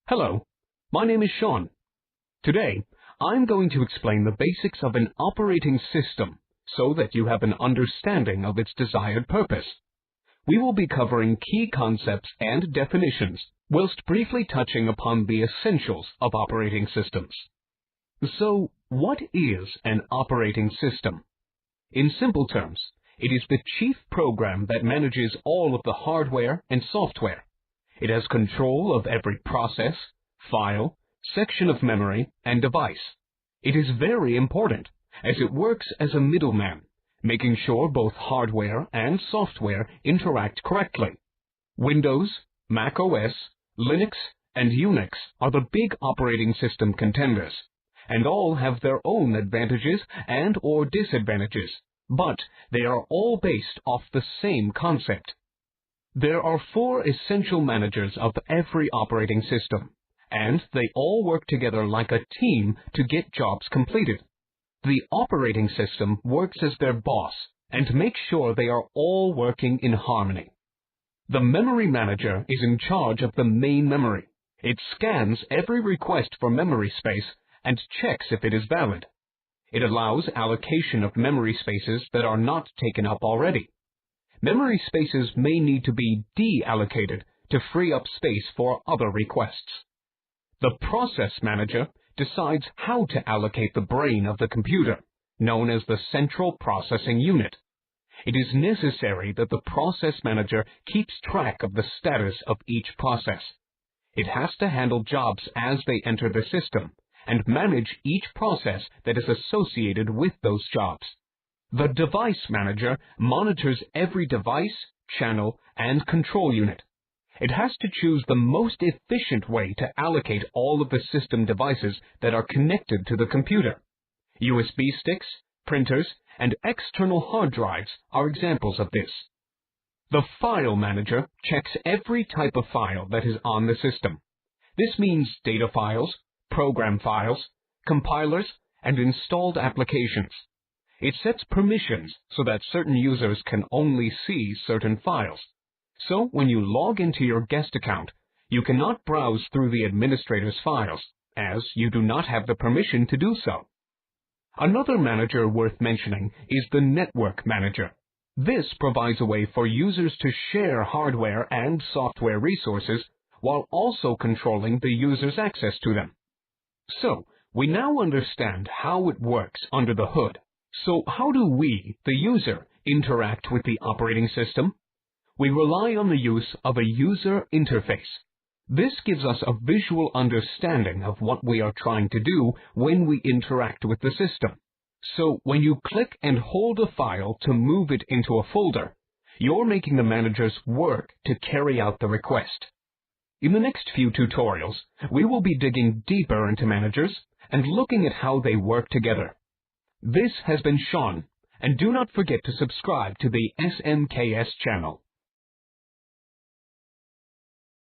Hello, my name is Sean. Today, I'm going to explain the basics of an operating system so that you have an understanding of its desired purpose. We will be covering key concepts and definitions, whilst briefly touching upon the essentials of operating systems. So, what is an operating system? In simple terms, it is the chief program that manages all of the hardware and software. It has control of every process, file, section of memory, and device. It is very important, as it works as a middleman, making sure both hardware and software interact correctly. Windows, Mac OS, Linux, and Unix are the big operating system contenders, and all have their own advantages and/or disadvantages, but they are all based off the same concept. There are four essential managers of every operating system, and they all work together like a team to get jobs completed. The operating system works as their boss and makes sure they are all working in harmony. The memory manager is in charge of the main memory. It scans every request for memory space and checks if it is valid. It allows allocation of memory spaces that are not taken up already. Memory spaces may need to be deallocated to free up space for other requests. The process manager decides how to allocate the brain of the computer, known as the central processing unit. It is necessary that the process manager keeps track of the status of each process. It has to handle jobs as they enter the system and manage each process that is associated with those jobs. The device manager monitors every device, channel, and control unit. It has to choose the most efficient way to allocate all of the system devices that are connected to the computer. USB sticks, printers, and external hard drives are examples of this. The file manager checks every type of file that is on the system. This means data files, program files, compilers, and installed applications. It sets permissions so that certain users can only see certain files. So when you log into your guest account, you cannot browse through the administrator's files, as you do not have the permission to do so. Another manager worth mentioning is the network manager. This provides a way for users to share hardware and software resources while also controlling the user's access to them. So, we now understand how it works under the hood. So how do we, the user, interact with the operating system? We rely on the use of a user interface. This gives us a visual understanding of what we are trying to do when we interact with the system. So when you click and hold a file to move it into a folder, you're making the managers work to carry out the request. In the next few tutorials, we will be digging deeper into managers and looking at how they work together. This has been Sean, and do not forget to subscribe to the SMKS channel.